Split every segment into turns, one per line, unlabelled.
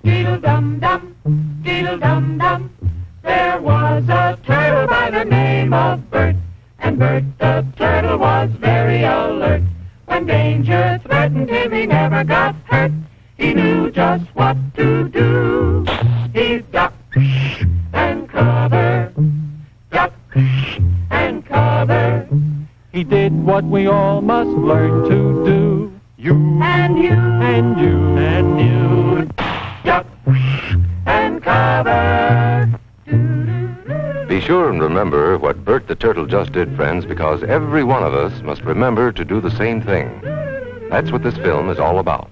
Deedle-dum-dum, deedle-dum-dum. There was a turtle by the name of Bert, and Bert the turtle was very alert. When danger threatened him, he never got hurt. He knew just what to do. He'd duck and cover, duck and cover.
He did what we all must learn to do. You
and you
and you
and you, duck and cover.
Be sure and remember what Bert the Turtle just did, friends, because every one of us must remember to do the same thing. That's what this film is all about.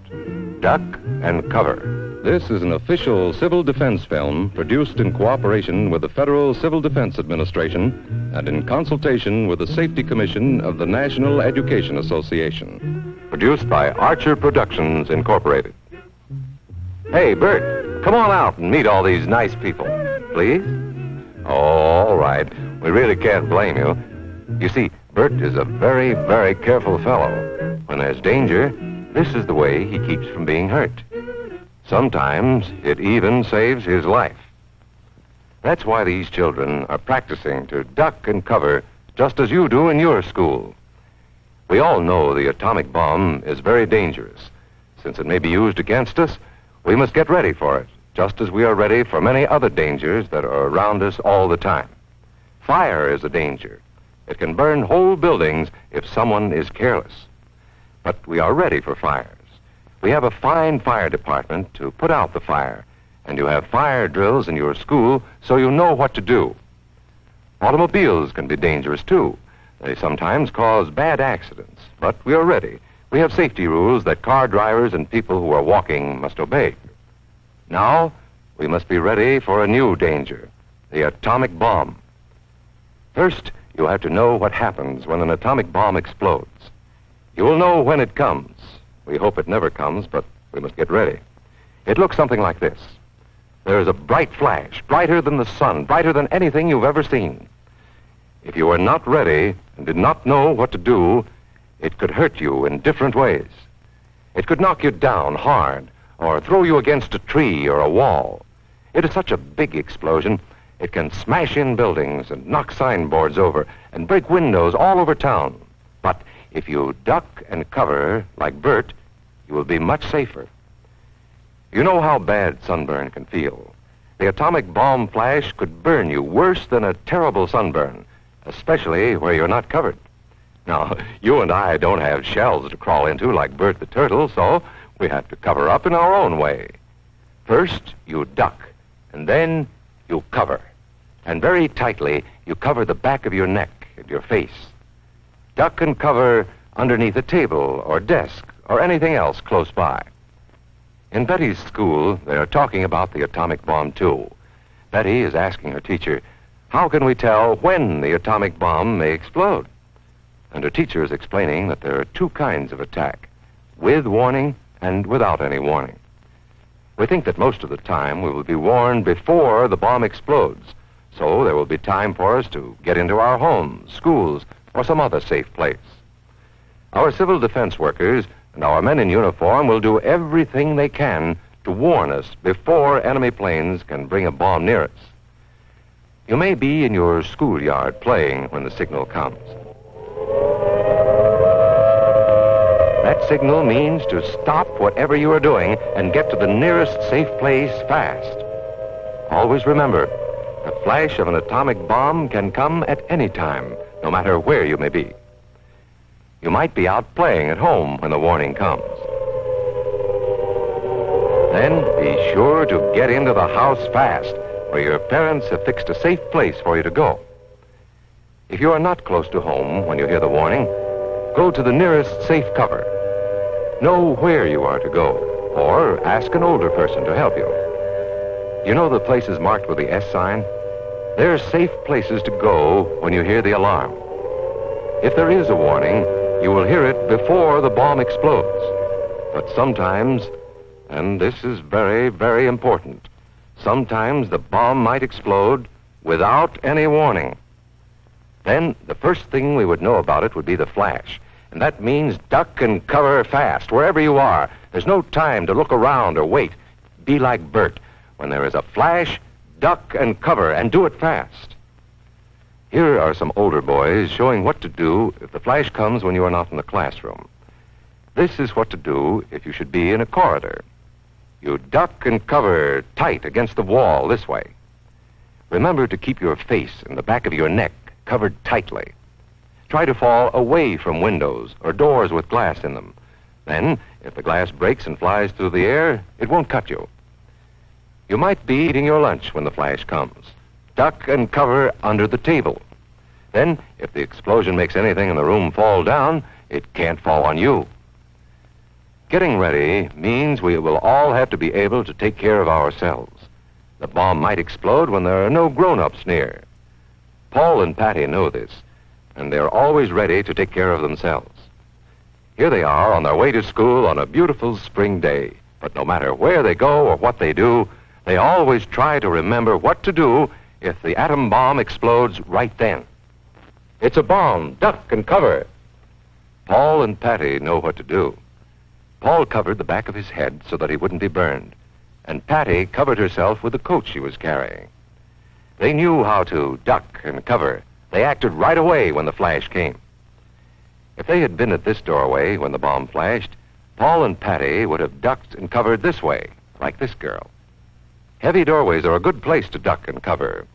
Duck and cover. This is an official civil defense film produced in cooperation with the Federal Civil Defense Administration and in consultation with the Safety Commission of the National Education Association. Produced by Archer Productions, Incorporated. Hey, Bert, come on out and meet all these nice people, please. Oh, all right. We really can't blame you. You see, Bert is a very, very careful fellow. When there's danger, this is the way he keeps from being hurt. Sometimes it even saves his life. That's why these children are practicing to duck and cover just as you do in your school. We all know the atomic bomb is very dangerous. Since it may be used against us, we must get ready for it, just as we are ready for many other dangers that are around us all the time. Fire is a danger. It can burn whole buildings if someone is careless. But we are ready for fires. We have a fine fire department to put out the fire, and you have fire drills in your school so you know what to do. Automobiles can be dangerous, too. They sometimes cause bad accidents, but we are ready. We have safety rules that car drivers and people who are walking must obey. Now, we must be ready for a new danger, the atomic bomb. First, you have to know what happens when an atomic bomb explodes. You will know when it comes. We hope it never comes, but we must get ready. It looks something like this. There is a bright flash, brighter than the sun, brighter than anything you've ever seen. If you are not ready and did not know what to do, it could hurt you in different ways. It could knock you down hard or throw you against a tree or a wall. It is such a big explosion, it can smash in buildings and knock signboards over and break windows all over town. But if you duck and cover like Bert, you will be much safer. You know how bad sunburn can feel. The atomic bomb flash could burn you worse than a terrible sunburn, especially where you're not covered. Now, you and I don't have shells to crawl into like Bert the Turtle, so we have to cover up in our own way. First, you duck, and then you cover. And very tightly, you cover the back of your neck and your face. Duck and cover underneath a table or desk or anything else close by. In Betty's school, they are talking about the atomic bomb, too. Betty is asking her teacher, how can we tell when the atomic bomb may explode? And her teacher is explaining that there are two kinds of attack, with warning and without any warning. We think that most of the time we will be warned before the bomb explodes, so there will be time for us to get into our homes, schools, or some other safe place. Our civil defense workers and our men in uniform will do everything they can to warn us before enemy planes can bring a bomb near us. You may be in your schoolyard playing when the signal comes. That signal means to stop whatever you are doing and get to the nearest safe place fast. Always remember, the flash of an atomic bomb can come at any time, no matter where you may be. You might be out playing at home when the warning comes. Then be sure to get into the house fast, where your parents have fixed a safe place for you to go. If you are not close to home when you hear the warning, go to the nearest safe cover. Know where you are to go, or ask an older person to help you. You know the places marked with the S sign? They're safe places to go when you hear the alarm. If there is a warning, you will hear it before the bomb explodes. But sometimes, and this is very, very important, sometimes the bomb might explode without any warning. Then the first thing we would know about it would be the flash. And that means duck and cover fast, wherever you are. There's no time to look around or wait. be like Bert. When there is a flash, duck and cover, and do it fast. Here are some older boys showing what to do if the flash comes when you are not in the classroom. This is what to do if you should be in a corridor. You duck and cover tight against the wall this way. Remember to keep your face and the back of your neck covered tightly. Try to fall away from windows or doors with glass in them. Then, if the glass breaks and flies through the air, it won't cut you. You might be eating your lunch when the flash comes. Duck and cover under the table. Then, if the explosion makes anything in the room fall down, it can't fall on you. Getting ready means we will all have to be able to take care of ourselves. The bomb might explode when there are no grown-ups near. Paul and Patty know this, and they're always ready to take care of themselves. Here they are on their way to school on a beautiful spring day. But no matter where they go or what they do, they always try to remember what to do if the atom bomb explodes right then. It's a bomb. Duck and cover. Paul and Patty know what to do. Paul covered the back of his head so that he wouldn't be burned, and Patty covered herself with the coat she was carrying. They knew how to duck and cover. They acted right away when the flash came. If they had been at this doorway when the bomb flashed, Paul and Patty would have ducked and covered this way, like this girl. Heavy doorways are a good place to duck and cover.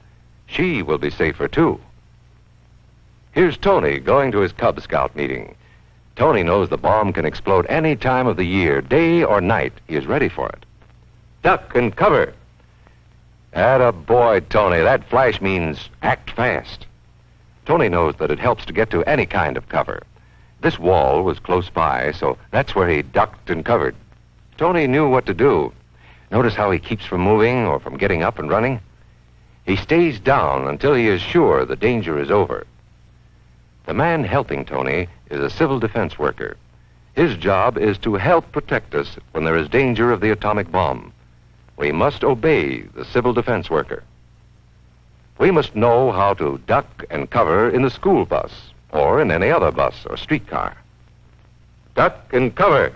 She will be safer, too. Here's Tony going to his Cub Scout meeting. Tony knows the bomb can explode any time of the year, day or night. He is ready for it. Duck and cover. Atta boy, Tony. That flash means act fast. Tony knows that it helps to get to any kind of cover. This wall was close by, so that's where he ducked and covered. Tony knew what to do. Notice how he keeps from moving or from getting up and running? He stays down until he is sure the danger is over. The man helping Tony is a civil defense worker. His job is to help protect us when there is danger of the atomic bomb. We must obey the civil defense worker. We must know how to duck and cover in the school bus or in any other bus or streetcar. Duck and cover.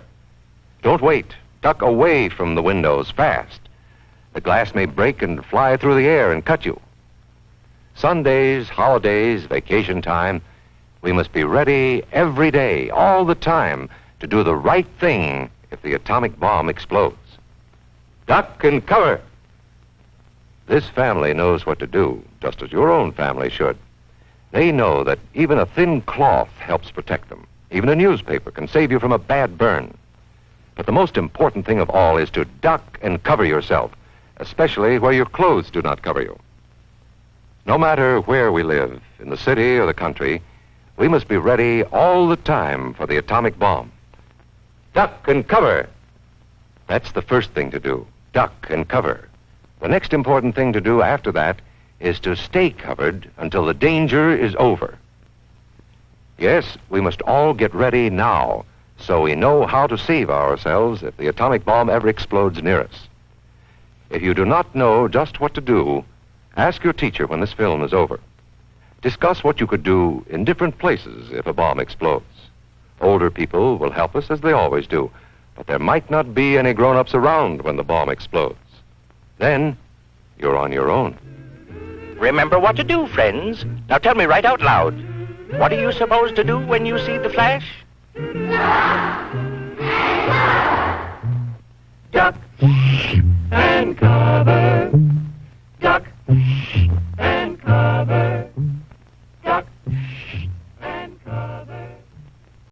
Don't wait. Duck away from the windows fast. The glass may break and fly through the air and cut you. Sundays, holidays, vacation time, we must be ready every day, all the time, to do the right thing if the atomic bomb explodes. Duck and cover. This family knows what to do, just as your own family should. They know that even a thin cloth helps protect them. Even a newspaper can save you from a bad burn. But the most important thing of all is to duck and cover yourself, especially where your clothes do not cover you. No matter where we live, in the city or the country, we must be ready all the time for the atomic bomb. Duck and cover. That's the first thing to do, duck and cover. The next important thing to do after that is to stay covered until the danger is over. Yes, we must all get ready now so we know how to save ourselves if the atomic bomb ever explodes near us. If you do not know just what to do, ask your teacher when this film is over. Discuss what you could do in different places if a bomb explodes. Older people will help us as they always do, but there might not be any grown-ups around when the bomb explodes. Then, you're on your own.
Remember what to do, friends. Now tell me right out loud. What are you supposed to do when you see the flash?
Duck